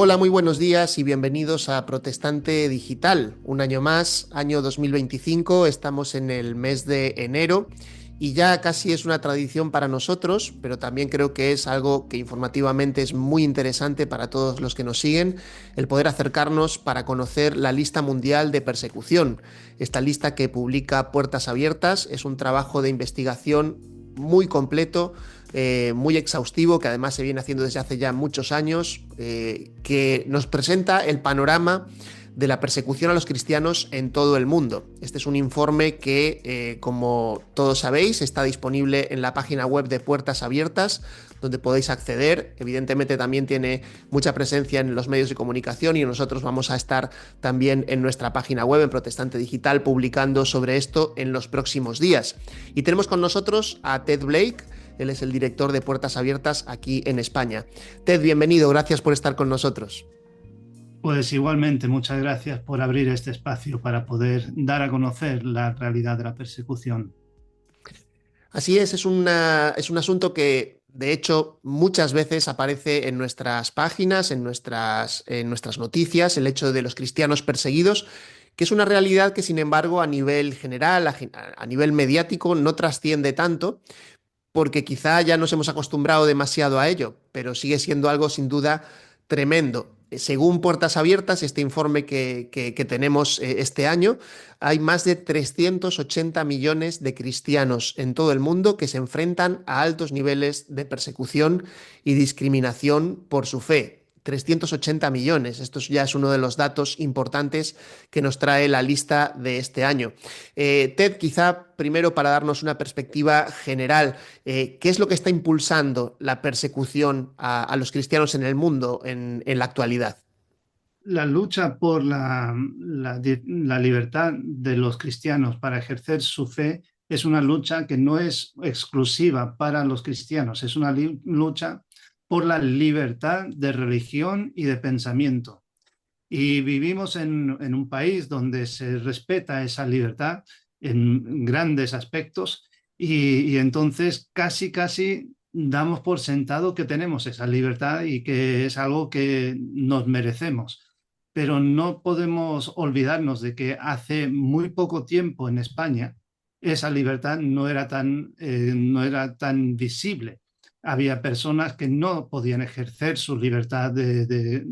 Hola, muy buenos días y bienvenidos a Protestante Digital. Un año más, año 2025, estamos en el mes de enero y ya casi es una tradición para nosotros, pero también creo que es algo que informativamente es muy interesante para todos los que nos siguen, el poder acercarnos para conocer la lista mundial de persecución. Esta lista que publica Puertas Abiertas es un trabajo de investigación muy completo, muy exhaustivo, que además se viene haciendo desde hace ya muchos años, que nos presenta el panorama de la persecución a los cristianos en todo el mundo. Este es un informe que, como todos sabéis, está disponible en la página web de Puertas Abiertas, donde podéis acceder. Evidentemente también tiene mucha presencia en los medios de comunicación y nosotros vamos a estar también en nuestra página web, en Protestante Digital, publicando sobre esto en los próximos días. Y tenemos con nosotros a Ted Blake. Él es el director de Puertas Abiertas aquí en España. Ted, bienvenido, gracias por estar con nosotros. Pues igualmente, muchas gracias por abrir este espacio para poder dar a conocer la realidad de la persecución. Así es un asunto que, de hecho, muchas veces aparece en nuestras páginas, en nuestras noticias, el hecho de los cristianos perseguidos, que es una realidad que, sin embargo, a nivel general, a nivel mediático, no trasciende tanto, porque quizá ya nos hemos acostumbrado demasiado a ello, pero sigue siendo algo sin duda tremendo. Según Puertas Abiertas, este informe que tenemos este año, hay más de 380 millones de cristianos en todo el mundo que se enfrentan a altos niveles de persecución y discriminación por su fe. 380 millones. Esto ya es uno de los datos importantes que nos trae la lista de este año. Ted, quizá primero para darnos una perspectiva general, ¿qué es lo que está impulsando la persecución a los cristianos en el mundo en la actualidad? La lucha por la libertad de los cristianos para ejercer su fe es una lucha que no es exclusiva para los cristianos, es una lucha por la libertad de religión y de pensamiento. Y vivimos en un país donde se respeta esa libertad en grandes aspectos y entonces casi damos por sentado que tenemos esa libertad y que es algo que nos merecemos. Pero no podemos olvidarnos de que hace muy poco tiempo en España esa libertad no era tan visible. Había personas que no podían ejercer su libertad de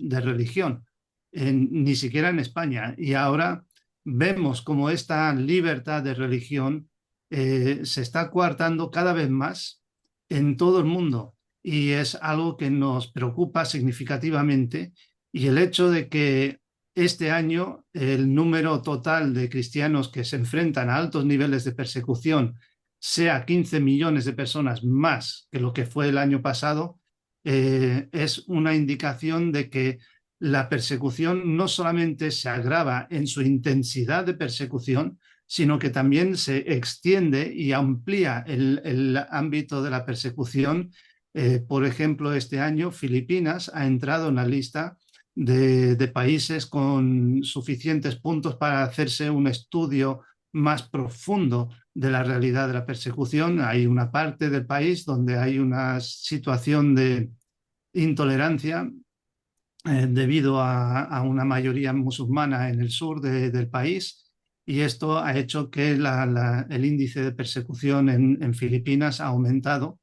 religión ni siquiera en España. Y ahora vemos como esta libertad de religión se está coartando cada vez más en todo el mundo y es algo que nos preocupa significativamente. Y el hecho de que este año el número total de cristianos que se enfrentan a altos niveles de persecución sea 15 millones de personas más que lo que fue el año pasado, es una indicación de que la persecución no solamente se agrava en su intensidad de persecución, sino que también se extiende y amplía el ámbito de la persecución. Por ejemplo, este año Filipinas ha entrado en la lista de países con suficientes puntos para hacerse un estudio más profundo de la realidad de la persecución. Hay una parte del país donde hay una situación de intolerancia debido a una mayoría musulmana en el sur del país, y esto ha hecho que el índice de persecución en Filipinas ha aumentado,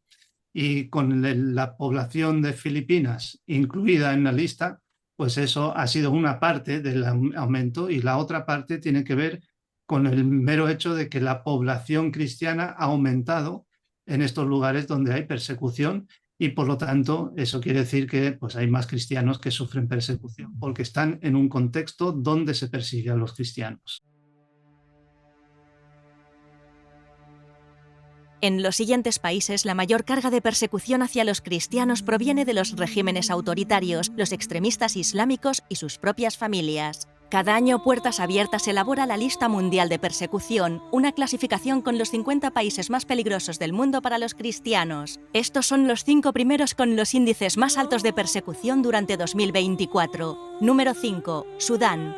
y con la población de Filipinas incluida en la lista, pues eso ha sido una parte del aumento, y la otra parte tiene que ver con el mero hecho de que la población cristiana ha aumentado en estos lugares donde hay persecución, y por lo tanto eso quiere decir que pues, hay más cristianos que sufren persecución porque están en un contexto donde se persigue a los cristianos. En los siguientes países, la mayor carga de persecución hacia los cristianos proviene de los regímenes autoritarios, los extremistas islámicos y sus propias familias. Cada año, Puertas Abiertas elabora la Lista Mundial de Persecución, una clasificación con los 50 países más peligrosos del mundo para los cristianos. Estos son los 5 primeros con los índices más altos de persecución durante 2024. Número 5. Sudán.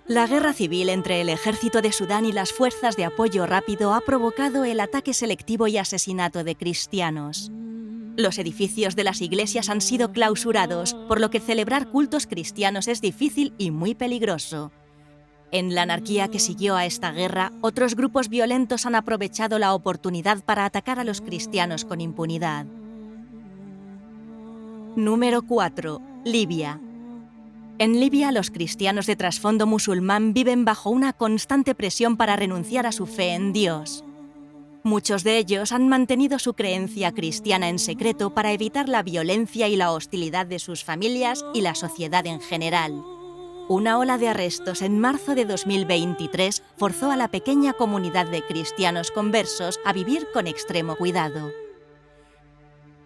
La guerra civil entre el ejército de Sudán y las fuerzas de apoyo rápido ha provocado el ataque selectivo y asesinato de cristianos. Los edificios de las iglesias han sido clausurados, por lo que celebrar cultos cristianos es difícil y muy peligroso. En la anarquía que siguió a esta guerra, otros grupos violentos han aprovechado la oportunidad para atacar a los cristianos con impunidad. Número 4. Libia. En Libia, los cristianos de trasfondo musulmán viven bajo una constante presión para renunciar a su fe en Dios. Muchos de ellos han mantenido su creencia cristiana en secreto para evitar la violencia y la hostilidad de sus familias y la sociedad en general. Una ola de arrestos en marzo de 2023 forzó a la pequeña comunidad de cristianos conversos a vivir con extremo cuidado.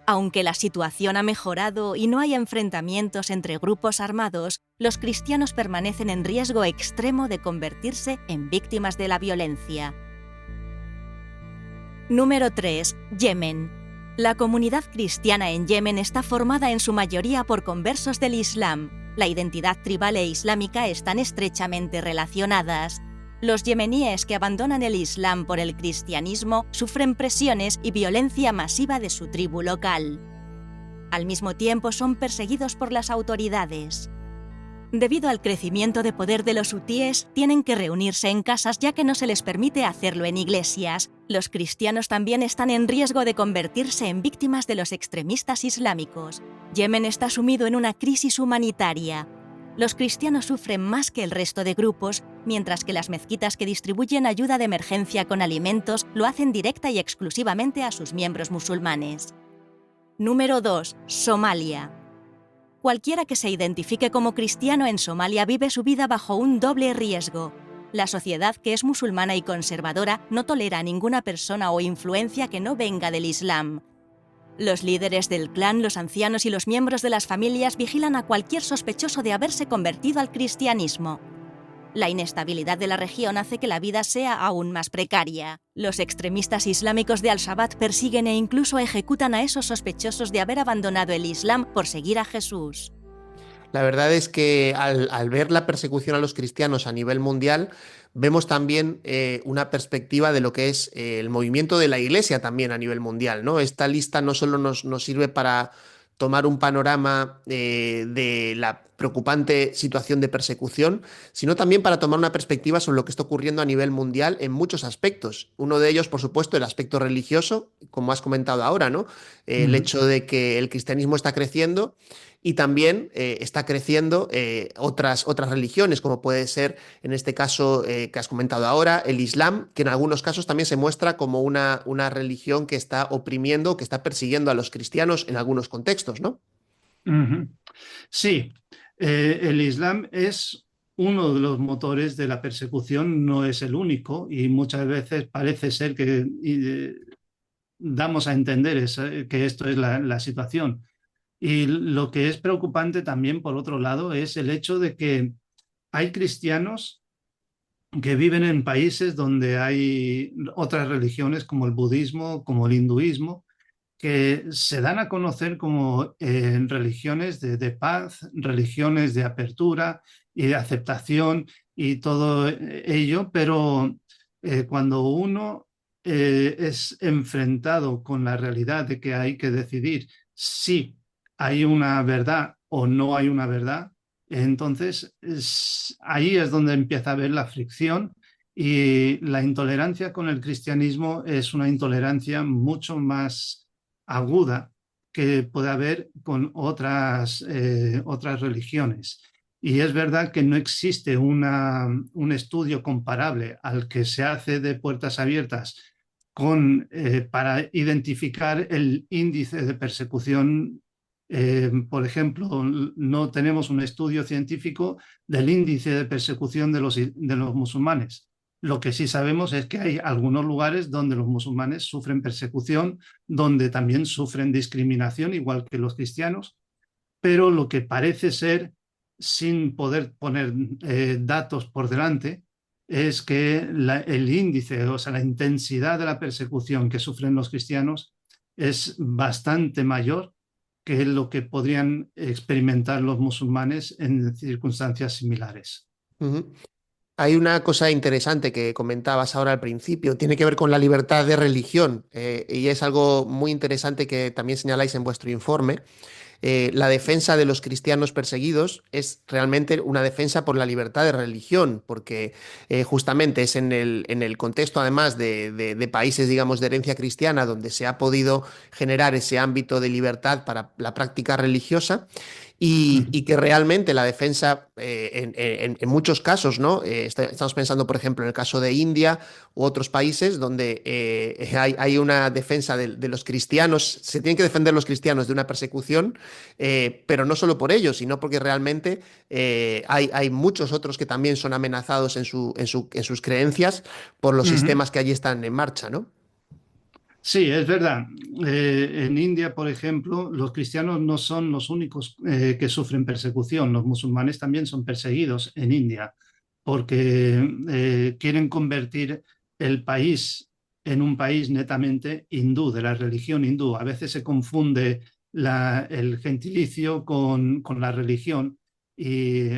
Aunque la situación ha mejorado y no hay enfrentamientos entre grupos armados, los cristianos permanecen en riesgo extremo de convertirse en víctimas de la violencia. Número 3. Yemen. La comunidad cristiana en Yemen está formada en su mayoría por conversos del Islam. La identidad tribal e islámica están estrechamente relacionadas. Los yemeníes que abandonan el Islam por el cristianismo sufren presiones y violencia masiva de su tribu local. Al mismo tiempo son perseguidos por las autoridades. Debido al crecimiento de poder de los hutíes, tienen que reunirse en casas ya que no se les permite hacerlo en iglesias. Los cristianos también están en riesgo de convertirse en víctimas de los extremistas islámicos. Yemen está sumido en una crisis humanitaria. Los cristianos sufren más que el resto de grupos, mientras que las mezquitas que distribuyen ayuda de emergencia con alimentos lo hacen directa y exclusivamente a sus miembros musulmanes. Número 2. Somalia. Cualquiera que se identifique como cristiano en Somalia vive su vida bajo un doble riesgo. La sociedad, que es musulmana y conservadora, no tolera a ninguna persona o influencia que no venga del Islam. Los líderes del clan, los ancianos y los miembros de las familias vigilan a cualquier sospechoso de haberse convertido al cristianismo. La inestabilidad de la región hace que la vida sea aún más precaria. Los extremistas islámicos de Al-Shabaab persiguen e incluso ejecutan a esos sospechosos de haber abandonado el Islam por seguir a Jesús. La verdad es que al ver la persecución a los cristianos a nivel mundial, vemos también una perspectiva de lo que es el movimiento de la Iglesia también a nivel mundial, ¿no? Esta lista no solo nos sirve para tomar un panorama de la preocupante situación de persecución, sino también para tomar una perspectiva sobre lo que está ocurriendo a nivel mundial en muchos aspectos. Uno de ellos, por supuesto, el aspecto religioso, como has comentado ahora, ¿no? El hecho de que el cristianismo está creciendo y también está creciendo otras religiones, como puede ser, en este caso que has comentado ahora, el Islam, que en algunos casos también se muestra como una religión que está oprimiendo, que está persiguiendo a los cristianos en algunos contextos, ¿no? Sí, el Islam es uno de los motores de la persecución, no es el único, y muchas veces parece ser que damos a entender que esto es la situación. Y lo que es preocupante también, por otro lado, es el hecho de que hay cristianos que viven en países donde hay otras religiones como el budismo, como el hinduismo, que se dan a conocer como religiones de paz, religiones de apertura y de aceptación y todo ello, pero cuando uno es enfrentado con la realidad de que hay que decidir si hay una verdad o no hay una verdad, entonces ahí es donde empieza a haber la fricción. Y la intolerancia con el cristianismo es una intolerancia mucho más aguda que puede haber con otras religiones. Y es verdad que no existe un estudio comparable al que se hace de Puertas Abiertas para identificar el índice de persecución. Por ejemplo, no tenemos un estudio científico del índice de persecución de los musulmanes. Lo que sí sabemos es que hay algunos lugares donde los musulmanes sufren persecución, donde también sufren discriminación, igual que los cristianos, pero lo que parece ser, sin poder poner datos por delante, es que el índice, o sea, la intensidad de la persecución que sufren los cristianos es bastante mayor que lo que podrían experimentar los musulmanes en circunstancias similares. Hay una cosa interesante que comentabas ahora al principio, tiene que ver con la libertad de religión, y es algo muy interesante que también señaláis en vuestro informe. La defensa de los cristianos perseguidos es realmente una defensa por la libertad de religión, porque justamente es en el contexto, además de países, digamos, de herencia cristiana, donde se ha podido generar ese ámbito de libertad para la práctica religiosa. Y que realmente la defensa, en muchos casos, ¿no? Estamos pensando, por ejemplo, en el caso de India u otros países donde hay una defensa de los cristianos, se tienen que defender los cristianos de una persecución, pero no solo por ello, sino porque realmente hay muchos otros que también son amenazados en sus creencias por los Ujú. sistemas que allí están en marcha, ¿no? Sí, es verdad. En India, por ejemplo, los cristianos no son los únicos que sufren persecución. Los musulmanes también son perseguidos en India porque quieren convertir el país en un país netamente hindú, de la religión hindú. A veces se confunde el gentilicio con la religión y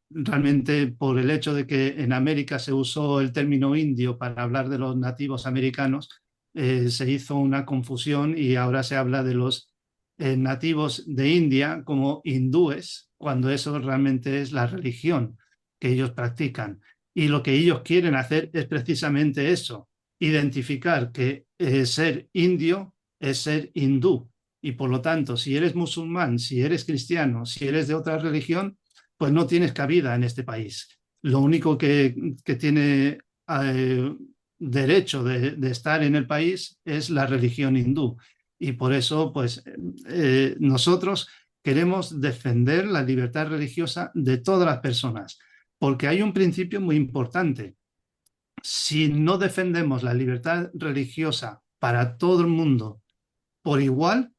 realmente por el hecho de que en América se usó el término indio para hablar de los nativos americanos, se hizo una confusión y ahora se habla de los nativos de India como hindúes, cuando eso realmente es la religión que ellos practican. Y lo que ellos quieren hacer es precisamente eso, identificar que ser indio es ser hindú. Y por lo tanto, si eres musulmán, si eres cristiano, si eres de otra religión, pues no tienes cabida en este país. Lo único que tiene derecho de estar en el país es la religión hindú. Y por eso, pues, nosotros queremos defender la libertad religiosa de todas las personas, porque hay un principio muy importante. Si no defendemos la libertad religiosa para todo el mundo por igual,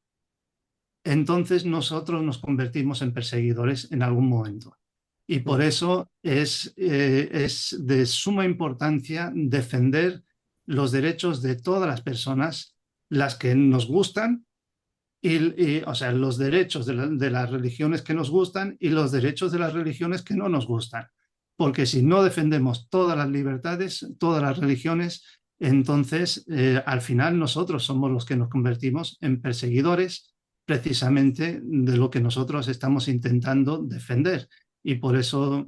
entonces nosotros nos convertimos en perseguidores en algún momento. Y por eso es de suma importancia defender los derechos de todas las personas, las que nos gustan, o sea, los derechos de las religiones que nos gustan y los derechos de las religiones que no nos gustan. Porque si no defendemos todas las libertades, todas las religiones, entonces al final nosotros somos los que nos convertimos en perseguidores precisamente de lo que nosotros estamos intentando defender. Y por eso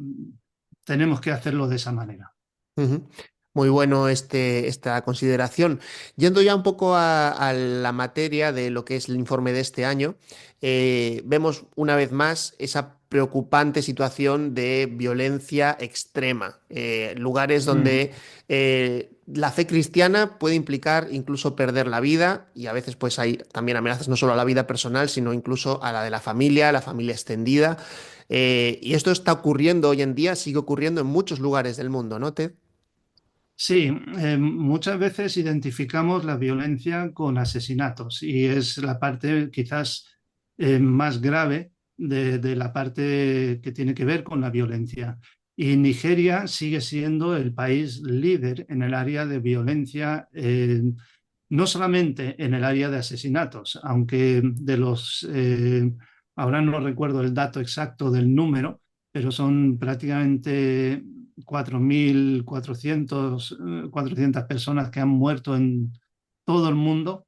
tenemos que hacerlo de esa manera. Ujú. Muy bueno esta consideración. Yendo ya un poco a la materia de lo que es el informe de este año, vemos una vez más esa preocupante situación de violencia extrema, lugares Mm. donde la fe cristiana puede implicar incluso perder la vida, y a veces pues hay también amenazas no solo a la vida personal, sino incluso a la de la familia extendida. Y esto está ocurriendo hoy en día, sigue ocurriendo en muchos lugares del mundo, ¿no, Ted? Sí, muchas veces identificamos la violencia con asesinatos y es la parte quizás más grave de la parte que tiene que ver con la violencia. Y Nigeria sigue siendo el país líder en el área de violencia, no solamente en el área de asesinatos, aunque ahora no recuerdo el dato exacto del número, pero son prácticamente 4.400 personas que han muerto en todo el mundo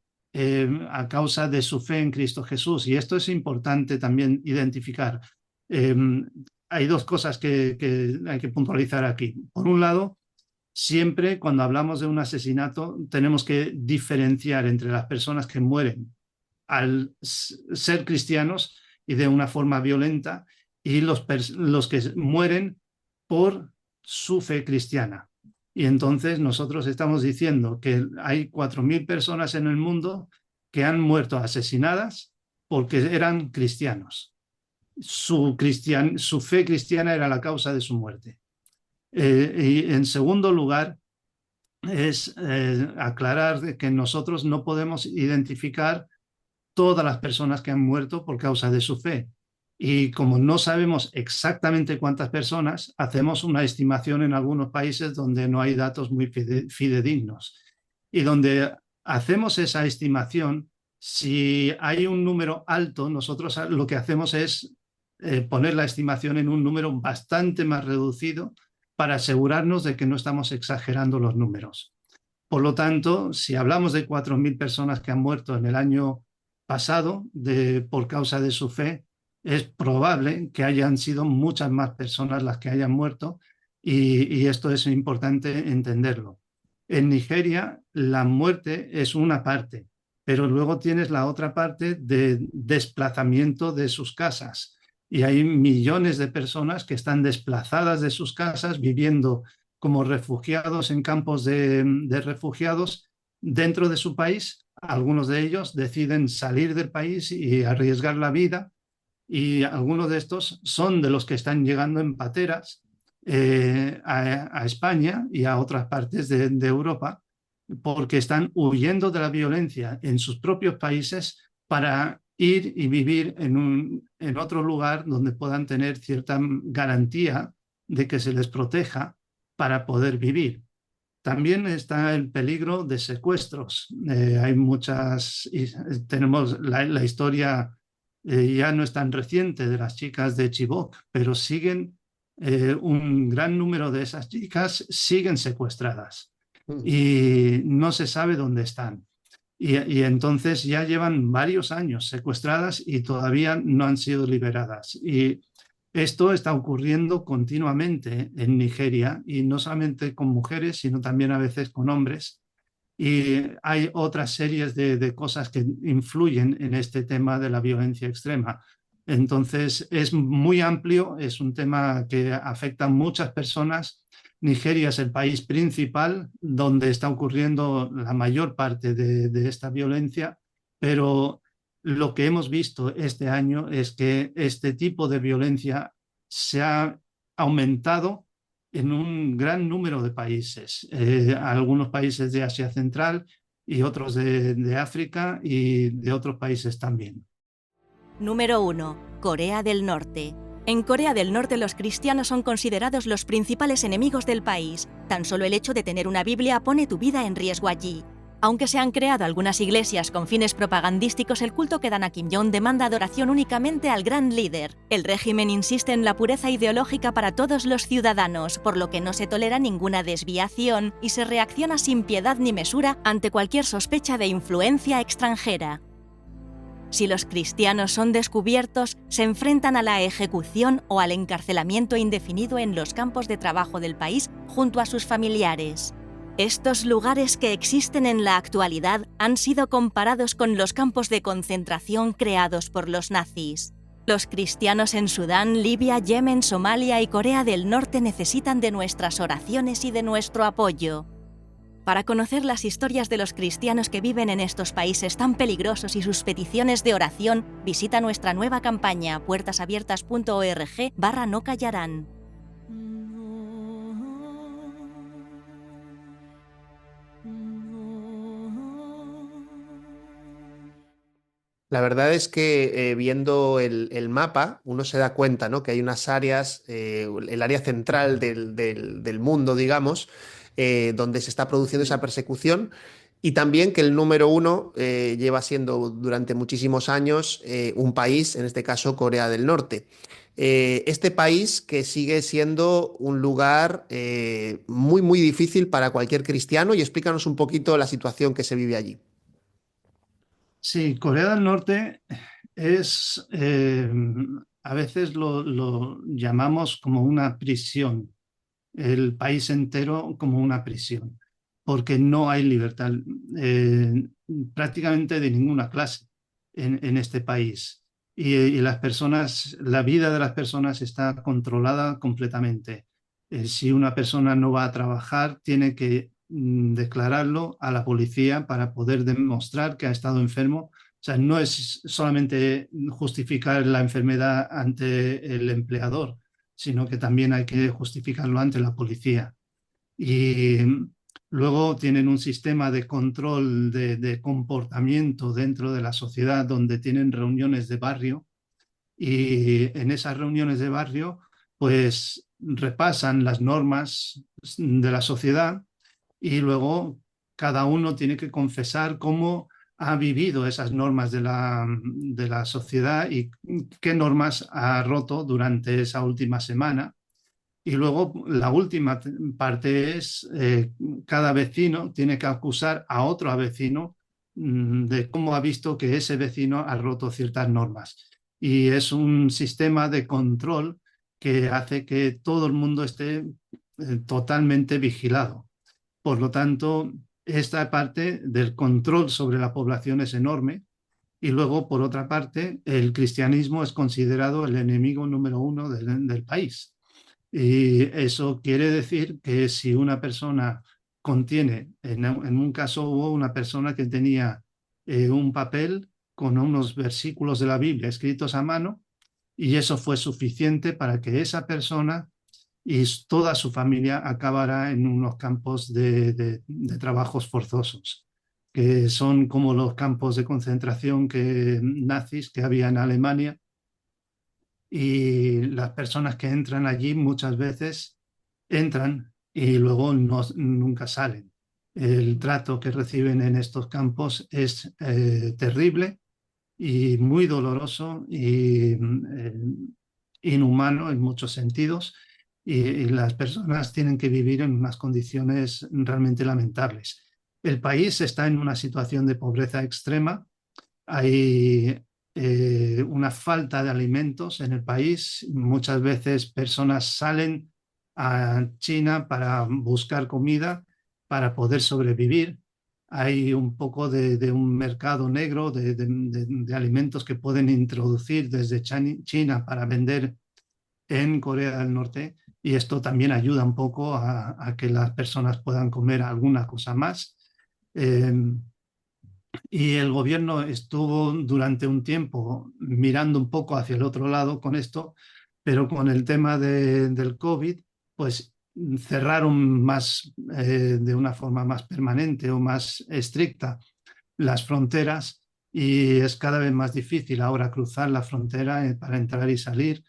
a causa de su fe en Cristo Jesús. Y esto es importante también identificar. Eh, Hay dos cosas que hay que puntualizar aquí. Por un lado, siempre cuando hablamos de un asesinato tenemos que diferenciar entre las personas que mueren al ser cristianos y de una forma violenta y los que mueren por su fe cristiana. Y entonces nosotros estamos diciendo que hay 4.000 personas en el mundo que han muerto asesinadas porque eran cristianos. Su fe cristiana era la causa de su muerte. Y en segundo lugar, es aclarar que nosotros no podemos identificar todas las personas que han muerto por causa de su fe. Y como no sabemos exactamente cuántas personas, hacemos una estimación en algunos países donde no hay datos muy fidedignos. Y donde hacemos esa estimación, si hay un número alto, nosotros lo que hacemos es poner la estimación en un número bastante más reducido para asegurarnos de que no estamos exagerando los números. Por lo tanto, si hablamos de 4.000 personas que han muerto en el año pasado por causa de su fe, es probable que hayan sido muchas más personas las que hayan muerto, y esto es importante entenderlo. En Nigeria, la muerte es una parte, pero luego tienes la otra parte de desplazamiento de sus casas. Y hay millones de personas que están desplazadas de sus casas, viviendo como refugiados en campos de refugiados dentro de su país. Algunos de ellos deciden salir del país y arriesgar la vida, y algunos de estos son de los que están llegando en pateras a España y a otras partes de Europa, porque están huyendo de la violencia en sus propios países para ir y vivir en otro lugar donde puedan tener cierta garantía de que se les proteja para poder vivir. También está el peligro de secuestros. Hay muchas, tenemos la historia ya no es tan reciente de las chicas de Chibok, pero siguen, un gran número de esas chicas siguen secuestradas y no se sabe dónde están. Y entonces ya llevan varios años secuestradas y todavía no han sido liberadas. Y esto está ocurriendo continuamente en Nigeria, y no solamente con mujeres, sino también a veces con hombres. Y hay otras series de cosas que influyen en este tema de la violencia extrema. Entonces es muy amplio, es un tema que afecta a muchas personas. Nigeria es el país principal donde está ocurriendo la mayor parte de esta violencia, pero lo que hemos visto este año es que este tipo de violencia se ha aumentado en un gran número de países, algunos países de Asia Central y otros de África y de otros países también. Número 1. Corea del Norte. En Corea del Norte los cristianos son considerados los principales enemigos del país. Tan solo el hecho de tener una Biblia pone tu vida en riesgo allí. Aunque se han creado algunas iglesias con fines propagandísticos, el culto que dan a Kim Jong demanda adoración únicamente al gran líder. El régimen insiste en la pureza ideológica para todos los ciudadanos, por lo que no se tolera ninguna desviación y se reacciona sin piedad ni mesura ante cualquier sospecha de influencia extranjera. Si los cristianos son descubiertos, se enfrentan a la ejecución o al encarcelamiento indefinido en los campos de trabajo del país junto a sus familiares. Estos lugares que existen en la actualidad han sido comparados con los campos de concentración creados por los nazis. Los cristianos en Sudán, Libia, Yemen, Somalia y Corea del Norte necesitan de nuestras oraciones y de nuestro apoyo. Para conocer las historias de los cristianos que viven en estos países tan peligrosos y sus peticiones de oración, visita nuestra nueva campaña puertasabiertas.org/no callarán. La verdad es que viendo el mapa uno se da cuenta, ¿no?, que hay unas áreas, el área central del mundo, digamos, donde se está produciendo esa persecución, y también que el número 1 lleva siendo durante muchísimos años un país, en este caso Corea del Norte. Este país que sigue siendo un lugar muy, muy difícil para cualquier cristiano, y explícanos un poquito la situación que se vive allí. Sí, Corea del Norte es, a veces lo llamamos como una prisión, el país entero como una prisión, porque no hay libertad prácticamente de ninguna clase en este país. Y las personas, la vida de las personas está controlada completamente. Si una persona no va a trabajar, tiene que declararlo a la policía para poder demostrar que ha estado enfermo. O sea, no es solamente justificar la enfermedad ante el empleador, sino que también hay que justificarlo ante la policía. Y luego tienen un sistema de control de comportamiento dentro de la sociedad, donde tienen reuniones de barrio, y en esas reuniones de barrio pues repasan las normas de la sociedad, y luego cada uno tiene que confesar cómo ha vivido esas normas de la sociedad y qué normas ha roto durante esa última semana. Y luego la última parte es cada vecino tiene que acusar a otro vecino de cómo ha visto que ese vecino ha roto ciertas normas. Y es un sistema de control que hace que todo el mundo esté totalmente vigilado. Por lo tanto, esta parte del control sobre la población es enorme. Y luego, por otra parte, el cristianismo es considerado el enemigo número uno del país. Y eso quiere decir que si una persona contiene, en un caso hubo una persona que tenía un papel con unos versículos de la Biblia escritos a mano, y eso fue suficiente para que esa persona y toda su familia acabara en unos campos de trabajos forzosos, que son como los campos de concentración nazis que había en Alemania, y las personas que entran allí muchas veces entran y luego nunca salen. El trato que reciben en estos campos es terrible y muy doloroso y inhumano en muchos sentidos, y las personas tienen que vivir en unas condiciones realmente lamentables. El país está en una situación de pobreza extrema. Hay una falta de alimentos en el país. Muchas veces personas salen a China para buscar comida, para poder sobrevivir. Hay un poco de un mercado negro de alimentos que pueden introducir desde China para vender en Corea del Norte, y esto también ayuda un poco a que las personas puedan comer alguna cosa más. Eh, y el gobierno estuvo durante un tiempo mirando un poco hacia el otro lado con esto, pero con el tema del COVID, pues cerraron más, de una forma más permanente o más estricta, las fronteras, y es cada vez más difícil ahora cruzar la frontera para entrar y salir.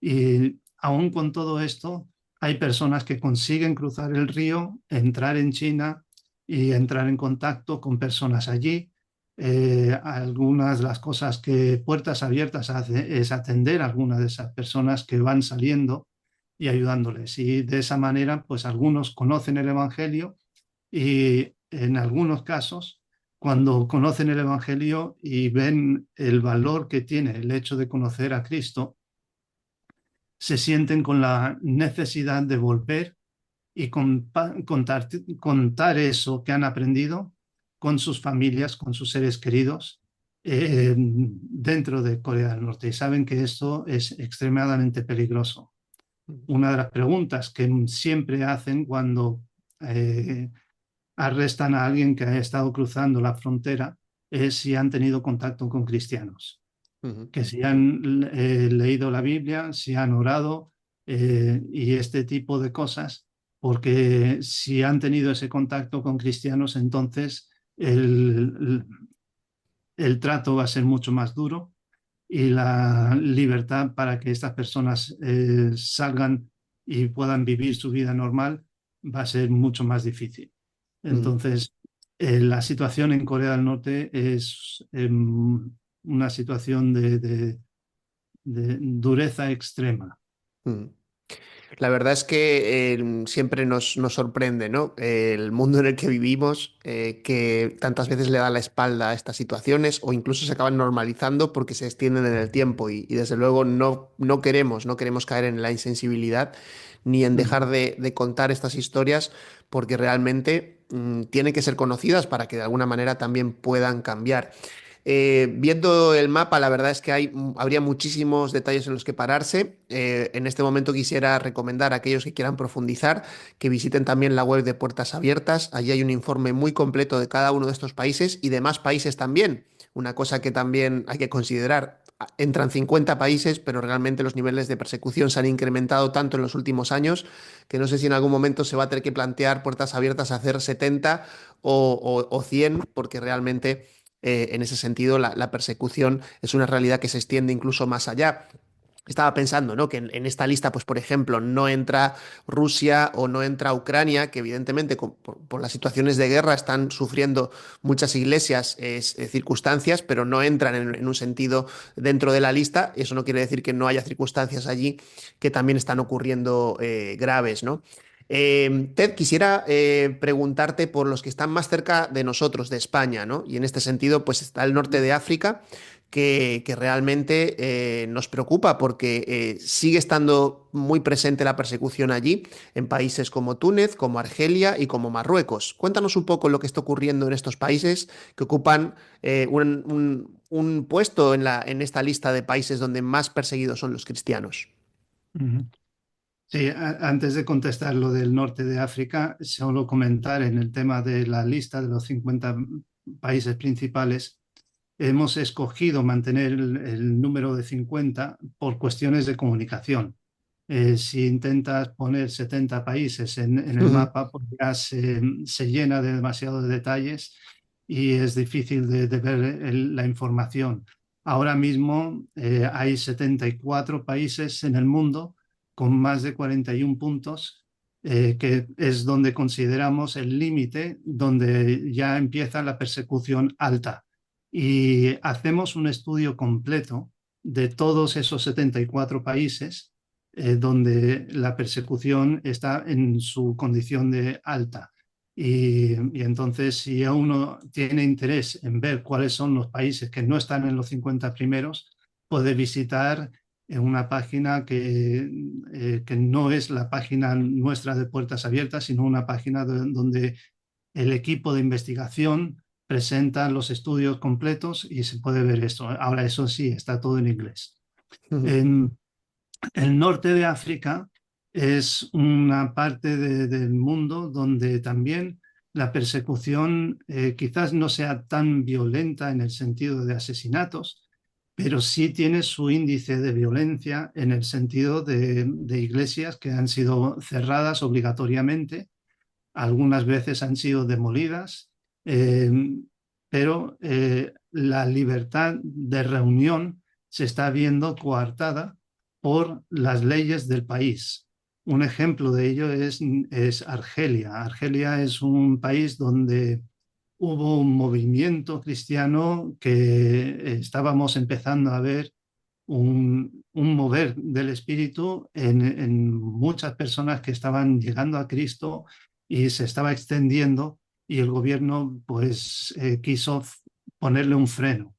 Y aún con todo esto, hay personas que consiguen cruzar el río, entrar en China y entrar en contacto con personas allí. Algunas de las cosas que Puertas Abiertas hace es atender a algunas de esas personas que van saliendo y ayudándoles. Y de esa manera, pues algunos conocen el Evangelio, y en algunos casos, cuando conocen el Evangelio y ven el valor que tiene el hecho de conocer a Cristo, se sienten con la necesidad de volver y contar eso que han aprendido con sus familias, con sus seres queridos, dentro de Corea del Norte. Y saben que esto es extremadamente peligroso. Una de las preguntas que siempre hacen cuando arrestan a alguien que ha estado cruzando la frontera es si han tenido contacto con cristianos, que si han leído la Biblia, si han orado, y este tipo de cosas, porque si han tenido ese contacto con cristianos, entonces el trato va a ser mucho más duro, y la libertad para que estas personas salgan y puedan vivir su vida normal va a ser mucho más difícil. Entonces, la situación en Corea del Norte es una situación de dureza extrema. La verdad es que siempre nos sorprende, ¿no? El mundo en el que vivimos, que tantas veces le da la espalda a estas situaciones o incluso se acaban normalizando porque se extienden en el tiempo y desde luego no queremos caer en la insensibilidad ni en dejar de contar estas historias porque realmente tienen que ser conocidas para que de alguna manera también puedan cambiar. Viendo el mapa, la verdad es que habría muchísimos detalles en los que pararse. En este momento quisiera recomendar a aquellos que quieran profundizar que visiten también la web de Puertas Abiertas. Allí hay un informe muy completo de cada uno de estos países y de más países también. Una cosa que también hay que considerar. Entran 50 países, pero realmente los niveles de persecución se han incrementado tanto en los últimos años que no sé si en algún momento se va a tener que plantear Puertas Abiertas a hacer 70 o 100, porque realmente en ese sentido la persecución es una realidad que se extiende incluso más allá. Estaba pensando, ¿no? Que en esta lista, pues por ejemplo, no entra Rusia o no entra Ucrania, que evidentemente por las situaciones de guerra están sufriendo muchas iglesias circunstancias, pero no entran en un sentido dentro de la lista. Eso no quiere decir que no haya circunstancias allí que también están ocurriendo graves, ¿no? Ted, quisiera preguntarte por los que están más cerca de nosotros, de España, ¿no? Y en este sentido, pues está el norte de África que realmente nos preocupa porque sigue estando muy presente la persecución allí, en países como Túnez, como Argelia y como Marruecos. Cuéntanos un poco lo que está ocurriendo en estos países que ocupan un puesto en esta lista de países donde más perseguidos son los cristianos. Ujú. Sí, antes de contestar lo del norte de África, solo comentar en el tema de la lista de los 50 países principales. Hemos escogido mantener el número de 50 por cuestiones de comunicación. Si intentas poner 70 países en el mapa, pues ya se llena de demasiados detalles y es difícil de ver la información. Ahora mismo hay 74 países en el mundo con más de 41 puntos, que es donde consideramos el límite, donde ya empieza la persecución alta. Y hacemos un estudio completo de todos esos 74 países donde la persecución está en su condición de alta. Y entonces, si uno tiene interés en ver cuáles son los países que no están en los 50 primeros, puede visitar una página que no es la página nuestra de Puertas Abiertas, sino una página donde el equipo de investigación presenta los estudios completos y se puede ver esto. Ahora, eso sí, está todo en inglés. En el norte de África es una parte del mundo donde también la persecución quizás no sea tan violenta en el sentido de asesinatos, pero sí tiene su índice de violencia en el sentido de iglesias que han sido cerradas obligatoriamente, algunas veces han sido demolidas, eh, pero la libertad de reunión se está viendo coartada por las leyes del país. Un ejemplo de ello es Argelia. Argelia es un país donde hubo un movimiento cristiano que estábamos empezando a ver un mover del espíritu en muchas personas que estaban llegando a Cristo y se estaba extendiendo y el gobierno pues quiso ponerle un freno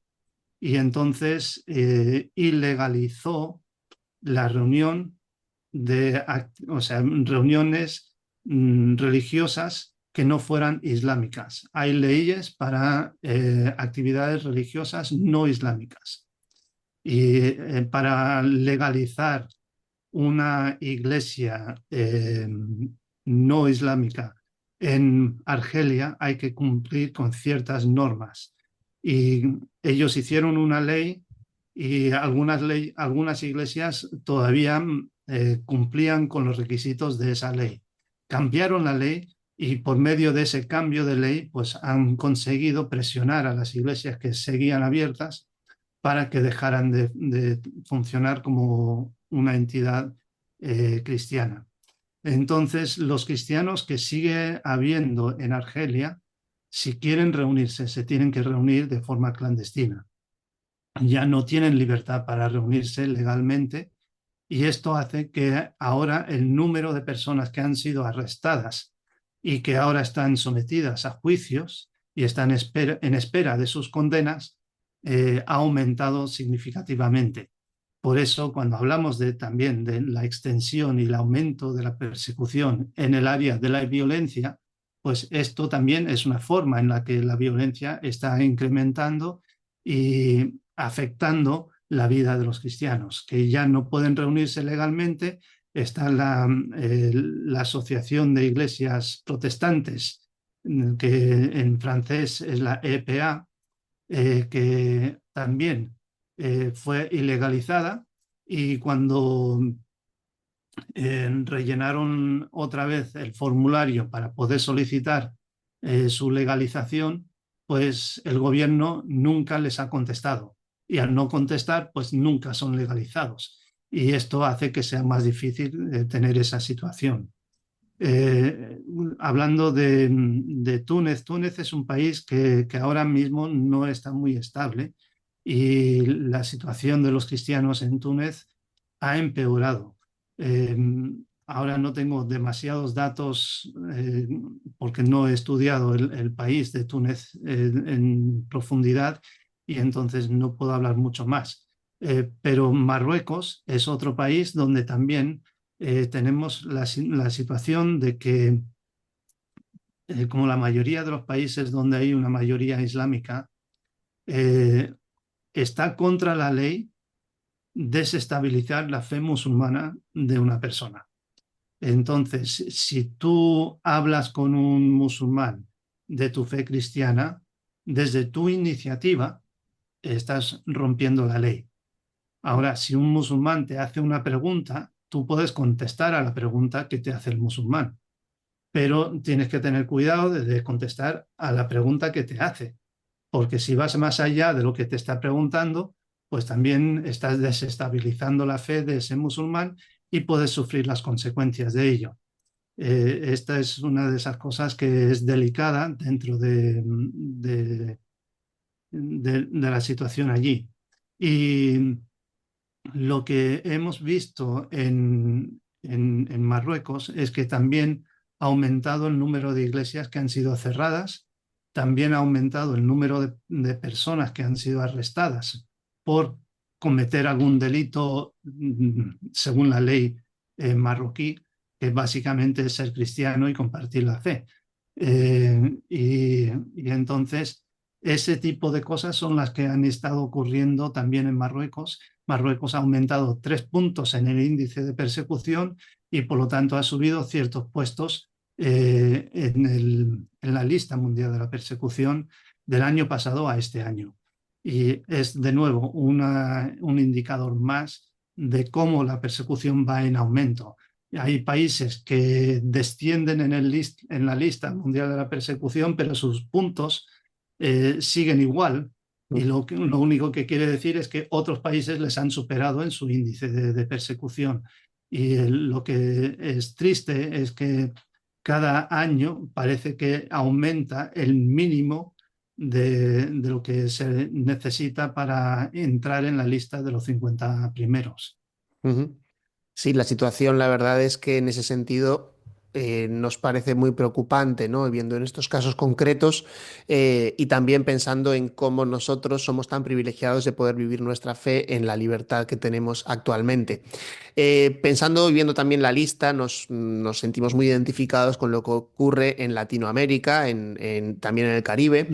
y entonces ilegalizó la reunión o sea, reuniones religiosas que no fueran islámicas. Hay leyes para actividades religiosas no islámicas. Y para legalizar una iglesia no islámica en Argelia hay que cumplir con ciertas normas. Y ellos hicieron una ley y algunas iglesias todavía cumplían con los requisitos de esa ley. Cambiaron la ley y por medio de ese cambio de ley pues han conseguido presionar a las iglesias que seguían abiertas para que dejaran de funcionar como una entidad cristiana. Entonces, los cristianos que sigue habiendo en Argelia, si quieren reunirse, se tienen que reunir de forma clandestina. Ya no tienen libertad para reunirse legalmente y esto hace que ahora el número de personas que han sido arrestadas y que ahora están sometidas a juicios y están en espera de sus condenas ha aumentado significativamente. Por eso, cuando hablamos también de la extensión y el aumento de la persecución en el área de la violencia, pues esto también es una forma en la que la violencia está incrementando y afectando la vida de los cristianos, que ya no pueden reunirse legalmente. Está la Asociación de Iglesias Protestantes, que en francés es la EPA, que también fue ilegalizada y cuando rellenaron otra vez el formulario para poder solicitar su legalización, pues el gobierno nunca les ha contestado y al no contestar, pues nunca son legalizados. y esto hace que sea más difícil tener esa situación. Hablando de Túnez, Túnez es un país que ahora mismo no está muy estable y la situación de los cristianos en Túnez ha empeorado. Eh, Ahora no tengo demasiados datos porque no he estudiado el país de Túnez en profundidad y entonces no puedo hablar mucho más. Pero Marruecos es otro país donde también tenemos la situación de que, como la mayoría de los países donde hay una mayoría islámica, eh, está contra la ley desestabilizar la fe musulmana de una persona. Entonces, si tú hablas con un musulmán de tu fe cristiana, desde tu iniciativa estás rompiendo la ley. Ahora, si un musulmán te hace una pregunta, tú puedes contestar a la pregunta que te hace el musulmán, pero tienes que tener cuidado de contestar a la pregunta que te hace, porque si vas más allá de lo que te está preguntando, pues también estás desestabilizando la fe de ese musulmán y puedes sufrir las consecuencias de ello. Esta es una de esas cosas que es delicada dentro de la situación allí. Y lo que hemos visto en Marruecos es que también ha aumentado el número de iglesias que han sido cerradas, también ha aumentado el número de personas que han sido arrestadas por cometer algún delito según la ley marroquí, que básicamente es ser cristiano y compartir la fe. Y entonces ese tipo de cosas son las que han estado ocurriendo también en Marruecos. Marruecos ha aumentado 3 puntos en el índice de persecución y por lo tanto ha subido ciertos puestos en la lista mundial de la persecución del año pasado a este año. Y es de nuevo un indicador más de cómo la persecución va en aumento. Hay países que descienden en la lista mundial de la persecución, pero sus puntos siguen igual. Y lo único que quiere decir es que otros países les han superado en su índice de persecución. Y lo que es triste es que cada año parece que aumenta el mínimo de lo que se necesita para entrar en la lista de los 50 primeros. Sí, la situación, la verdad es que en ese sentido nos parece muy preocupante, ¿no? Viendo en estos casos concretos y también pensando en cómo nosotros somos tan privilegiados de poder vivir nuestra fe en la libertad que tenemos actualmente. Pensando y viendo también la lista, nos sentimos muy identificados con lo que ocurre en Latinoamérica, también en el Caribe,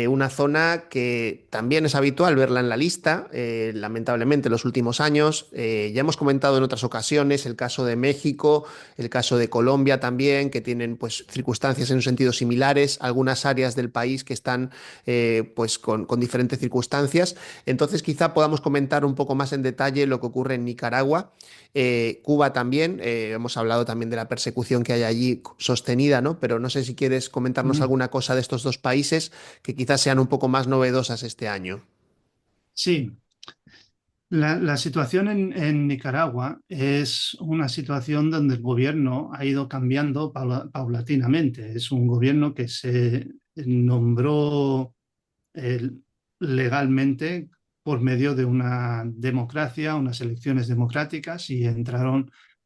una zona que también es habitual verla en la lista, lamentablemente en los últimos años. Ya hemos comentado en otras ocasiones el caso de México, el caso de Colombia también, que tienen pues circunstancias en un sentido similares, algunas áreas del país que están pues con diferentes circunstancias. Entonces quizá podamos comentar un poco más en detalle lo que ocurre en Nicaragua. Cuba también, hemos hablado también de la persecución que hay allí sostenida, ¿no? Pero no sé si quieres comentarnos alguna cosa de estos dos países que quizás sean un poco más novedosas este año. Sí, la situación en Nicaragua es una situación donde el gobierno ha ido cambiando paulatinamente. Es un gobierno que se nombró legalmente por medio de una democracia, unas elecciones democráticas, y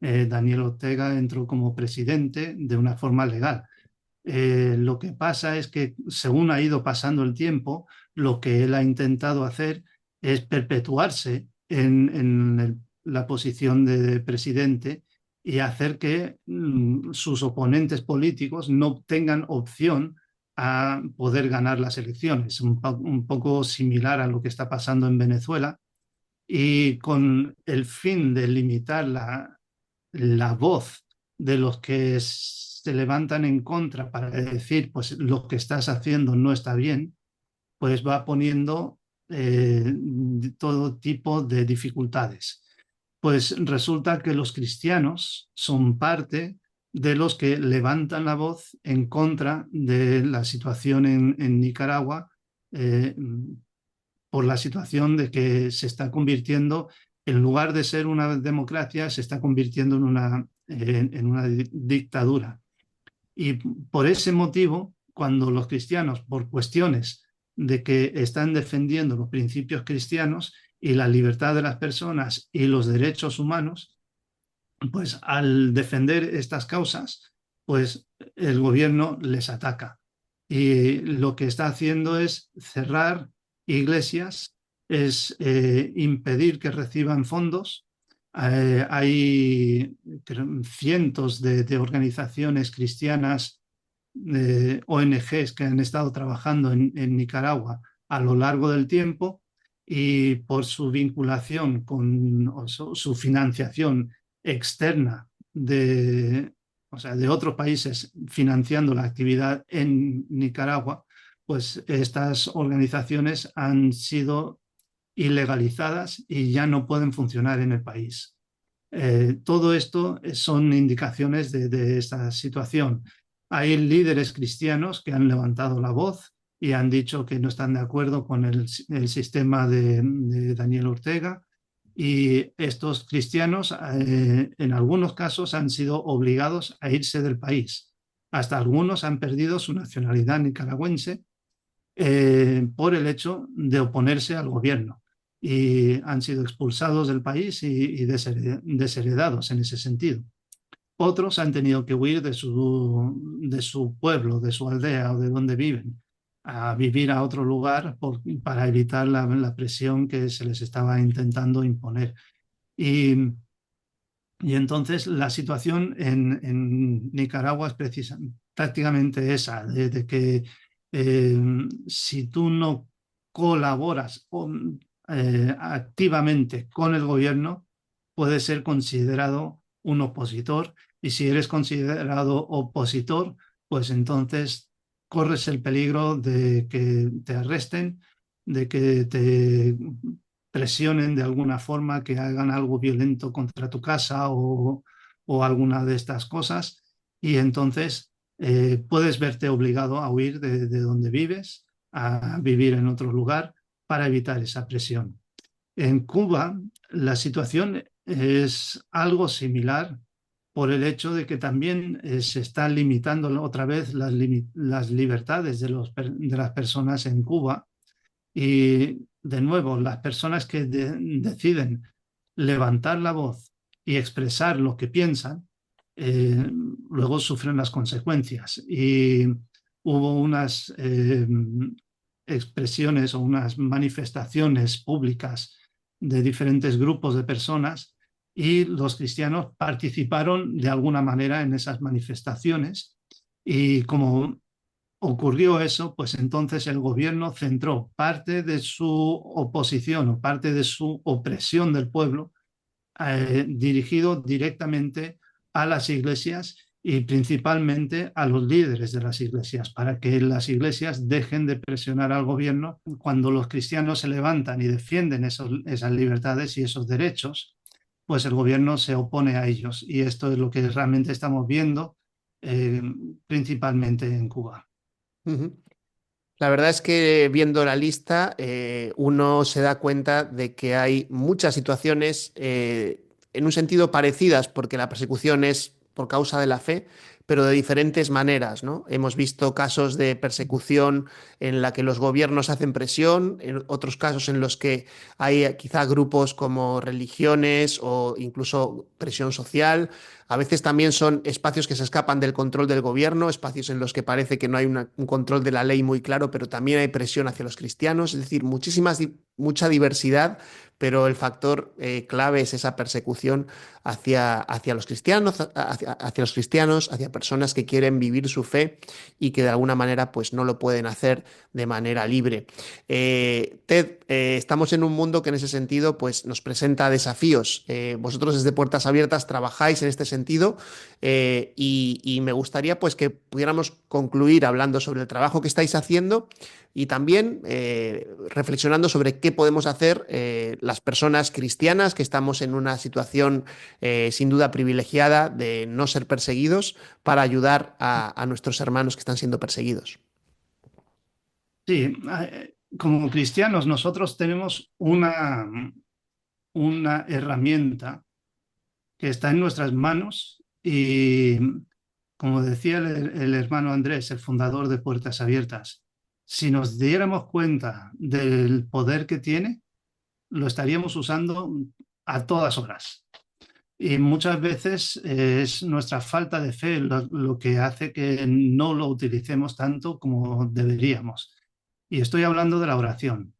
Daniel Ortega entró como presidente de una forma legal. Lo que pasa es que según ha ido pasando el tiempo, lo que él ha intentado hacer es perpetuarse en la posición de presidente y hacer que sus oponentes políticos no tengan opción a poder ganar las elecciones, un poco similar a lo que está pasando en Venezuela, y con el fin de limitar la voz de los que se levantan en contra para decir, pues lo que estás haciendo no está bien, pues va poniendo todo tipo de dificultades. Pues resulta que los cristianos son parte de los que levantan la voz en contra de la situación en Nicaragua, por la situación de que se está convirtiendo en lugar de ser una democracia, se está convirtiendo en una dictadura. Y por ese motivo, cuando los cristianos, por cuestiones de que están defendiendo los principios cristianos y la libertad de las personas y los derechos humanos, pues al defender estas causas, pues el gobierno les ataca. Y lo que está haciendo es cerrar iglesias, es impedir que reciban fondos. Hay cientos de organizaciones cristianas, ONGs que han estado trabajando en Nicaragua a lo largo del tiempo, y por su vinculación con su financiación externa o sea, de otros países financiando la actividad en Nicaragua, pues estas organizaciones han sido ilegalizadas y ya no pueden funcionar en el país. Todo esto son indicaciones de esta situación. Hay líderes cristianos que han levantado la voz y han dicho que no están de acuerdo con el sistema de Daniel Ortega, y estos cristianos en algunos casos han sido obligados a irse del país. Hasta algunos han perdido su nacionalidad nicaragüense por el hecho de oponerse al gobierno, y han sido expulsados del país y desheredados en ese sentido. Otros han tenido que huir de su pueblo, de su aldea o de donde viven, a vivir a otro lugar para evitar la presión que se les estaba intentando imponer. Y entonces la situación en Nicaragua es prácticamente esa, de que si tú no colaboras activamente con el gobierno, puedes ser considerado un opositor, y si eres considerado opositor, pues entonces corres el peligro de que te arresten, de que te presionen de alguna forma, que hagan algo violento contra tu casa o alguna de estas cosas, y entonces puedes verte obligado a huir de donde vives, a vivir en otro lugar para evitar esa presión. En Cuba la situación es algo similar, por el hecho de que también se están limitando otra vez las libertades de las personas en Cuba. Y de nuevo, las personas que deciden levantar la voz y expresar lo que piensan, luego sufren las consecuencias. Y hubo unas expresiones o unas manifestaciones públicas de diferentes grupos de personas, y los cristianos participaron de alguna manera en esas manifestaciones, y como ocurrió eso, pues entonces el gobierno centró parte de su oposición o parte de su opresión del pueblo dirigido directamente a las iglesias y principalmente a los líderes de las iglesias, para que las iglesias dejen de presionar al gobierno. Cuando los cristianos se levantan y defienden esas libertades y esos derechos, pues el gobierno se opone a ellos, y esto es lo que realmente estamos viendo principalmente en Cuba. La verdad es que viendo la lista, uno se da cuenta de que hay muchas situaciones en un sentido parecidas, porque la persecución es por causa de la fe, pero de diferentes maneras, ¿no? Hemos visto casos de persecución en la que los gobiernos hacen presión, en otros casos en los que hay quizá grupos como religiones o incluso presión social. A veces también son espacios que se escapan del control del gobierno, espacios en los que parece que no hay un control de la ley muy claro, pero también hay presión hacia los cristianos, es decir, mucha diversidad, pero el factor clave es esa persecución hacia los cristianos, hacia personas que quieren vivir su fe y que de alguna manera pues no lo pueden hacer de manera libre. Ted, estamos en un mundo que en ese sentido pues nos presenta desafíos. Vosotros desde Puertas Abiertas trabajáis en este sentido, y me gustaría pues que pudiéramos concluir hablando sobre el trabajo que estáis haciendo y también reflexionando sobre qué podemos hacer las personas cristianas que estamos en una situación sin duda privilegiada de no ser perseguidos, para ayudar a nuestros hermanos que están siendo perseguidos. Sí, como cristianos nosotros tenemos una herramienta que está en nuestras manos y, como decía el hermano Andrés, el fundador de Puertas Abiertas, si nos diéramos cuenta del poder que tiene, lo estaríamos usando a todas horas. Y muchas veces es nuestra falta de fe lo que hace que no lo utilicemos tanto como deberíamos. Y estoy hablando de la oración.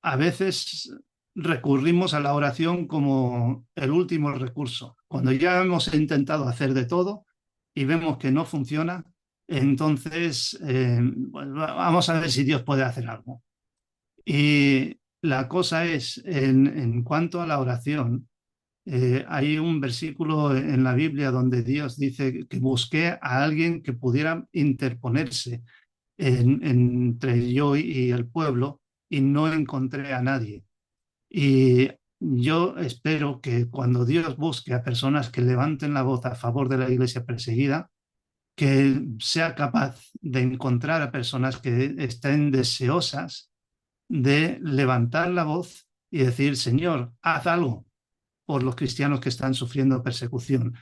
A veces recurrimos a la oración como el último recurso. Cuando ya hemos intentado hacer de todo y vemos que no funciona, entonces vamos a ver si Dios puede hacer algo. Y la cosa es, en cuanto a la oración, hay un versículo en la Biblia donde Dios dice que busqué a alguien que pudiera interponerse entre yo y el pueblo, y no encontré a nadie. Y yo espero que cuando Dios busque a personas que levanten la voz a favor de la iglesia perseguida, que sea capaz de encontrar a personas que estén deseosas de levantar la voz y decir: Señor, haz algo por los cristianos que están sufriendo persecución.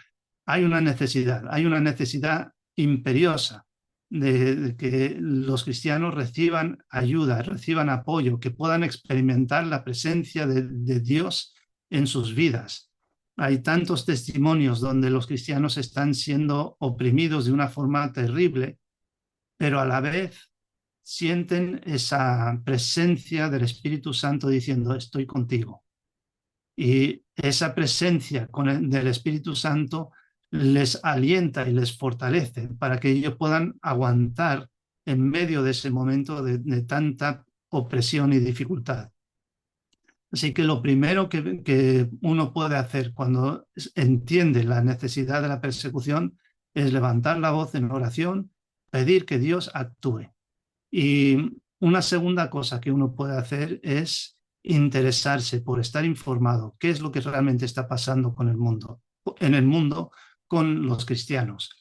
Hay una necesidad imperiosa de que los cristianos reciban ayuda, reciban apoyo, que puedan experimentar la presencia de Dios en sus vidas. Hay tantos testimonios donde los cristianos están siendo oprimidos de una forma terrible, pero a la vez sienten esa presencia del Espíritu Santo diciendo: estoy contigo. Y esa presencia del Espíritu Santo les alienta y les fortalece para que ellos puedan aguantar en medio de ese momento de tanta opresión y dificultad. Así que lo primero que uno puede hacer cuando entiende la necesidad de la persecución es levantar la voz en oración, pedir que Dios actúe. Y una segunda cosa que uno puede hacer es interesarse por estar informado qué es lo que realmente está pasando en el mundo con los cristianos,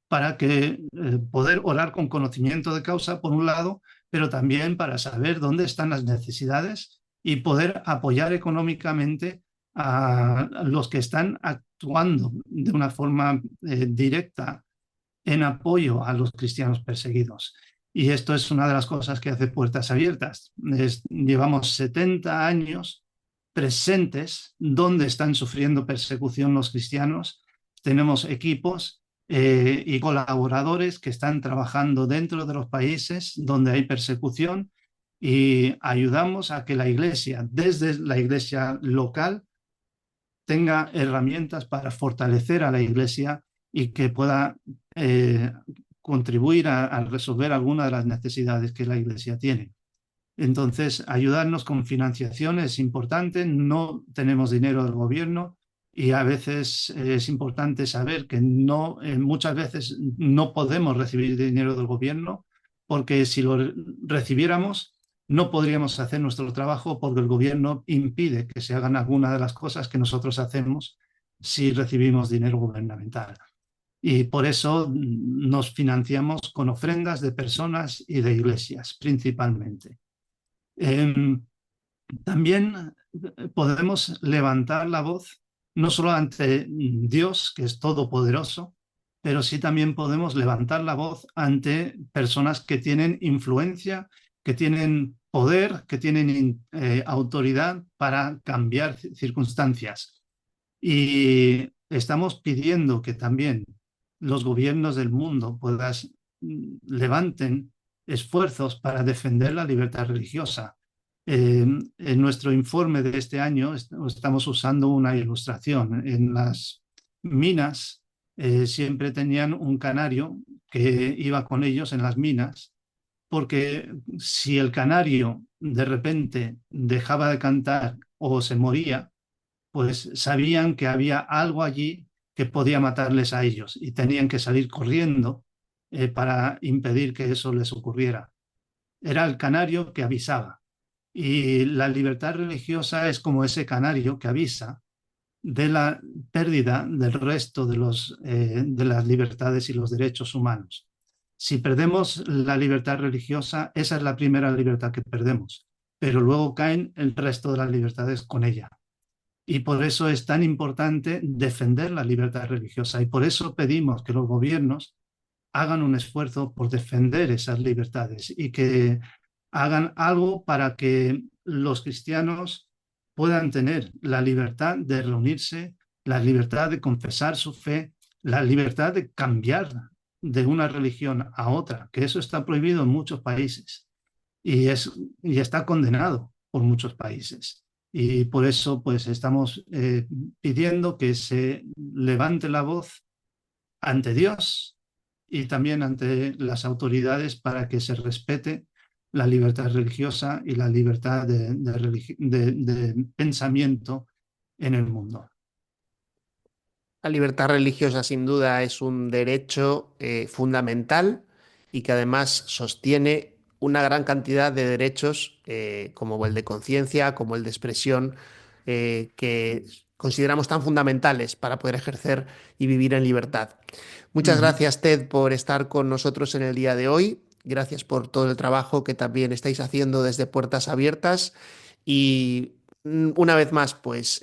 para que poder orar con conocimiento de causa, por un lado, pero también para saber dónde están las necesidades y poder apoyar económicamente a los que están actuando de una forma directa en apoyo a los cristianos perseguidos. Y esto es una de las cosas que hace Puertas Abiertas. Llevamos 70 años presentes donde están sufriendo persecución los cristianos. Tenemos equipos y colaboradores que están trabajando dentro de los países donde hay persecución, y ayudamos a que la iglesia, desde la iglesia local, tenga herramientas para fortalecer a la iglesia y que pueda contribuir a resolver algunas de las necesidades que la iglesia tiene. Entonces, ayudarnos con financiación es importante. No tenemos dinero del gobierno y a veces es importante saber que muchas veces no podemos recibir dinero del gobierno, porque si lo recibiéramos no podríamos hacer nuestro trabajo, porque el gobierno impide que se hagan algunas de las cosas que nosotros hacemos si recibimos dinero gubernamental. Y por eso nos financiamos con ofrendas de personas y de iglesias, principalmente. También podemos levantar la voz, no solo ante Dios, que es todopoderoso, pero sí también podemos levantar la voz ante personas que tienen influencia, que tienen poder, que tienen autoridad para cambiar circunstancias. Y estamos pidiendo que también los gobiernos del mundo levanten esfuerzos para defender la libertad religiosa. En nuestro informe de este año estamos usando una ilustración. En las minas siempre tenían un canario que iba con ellos en las minas, porque si el canario de repente dejaba de cantar o se moría, pues sabían que había algo allí que podía matarles a ellos y tenían que salir corriendo para impedir que eso les ocurriera. Era el canario que avisaba. Y la libertad religiosa es como ese canario que avisa de la pérdida del resto de las libertades y los derechos humanos. Si perdemos la libertad religiosa, esa es la primera libertad que perdemos. pero luego caen el resto de las libertades con ella. Y por eso es tan importante defender la libertad religiosa. Y por eso pedimos que los gobiernos hagan un esfuerzo por defender esas libertades y que hagan algo para que los cristianos puedan tener la libertad de reunirse, la libertad de confesar su fe, la libertad de cambiar de una religión a otra, que eso está prohibido en muchos países y está condenado por muchos países. Y por eso pues estamos pidiendo que se levante la voz ante Dios y también ante las autoridades para que se respete la libertad religiosa y la libertad de pensamiento en el mundo. La libertad religiosa sin duda es un derecho fundamental y que además sostiene una gran cantidad de derechos como el de conciencia, como el de expresión, que consideramos tan fundamentales para poder ejercer y vivir en libertad. Muchas gracias, Ted, por estar con nosotros en el día de hoy. Gracias por todo el trabajo que también estáis haciendo desde Puertas Abiertas y una vez más, pues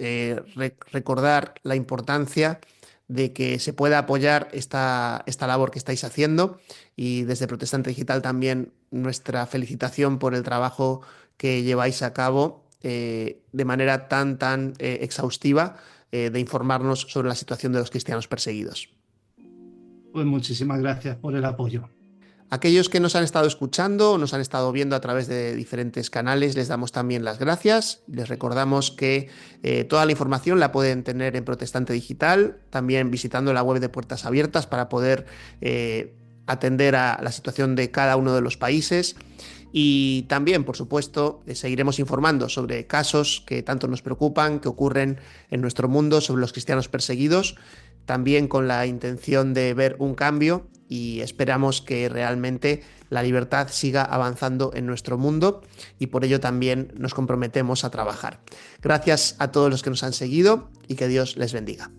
recordar la importancia de que se pueda apoyar esta labor que estáis haciendo y desde Protestante Digital también nuestra felicitación por el trabajo que lleváis a cabo de manera tan exhaustiva de informarnos sobre la situación de los cristianos perseguidos. Pues muchísimas gracias por el apoyo. Aquellos que nos han estado escuchando o nos han estado viendo a través de diferentes canales, les damos también las gracias. Les recordamos que toda la información la pueden tener en Protestante Digital, también visitando la web de Puertas Abiertas para poder atender a la situación de cada uno de los países. Y también, por supuesto, seguiremos informando sobre casos que tanto nos preocupan, que ocurren en nuestro mundo, sobre los cristianos perseguidos, también con la intención de ver un cambio y esperamos que realmente la libertad siga avanzando en nuestro mundo y por ello también nos comprometemos a trabajar. Gracias a todos los que nos han seguido y que Dios les bendiga.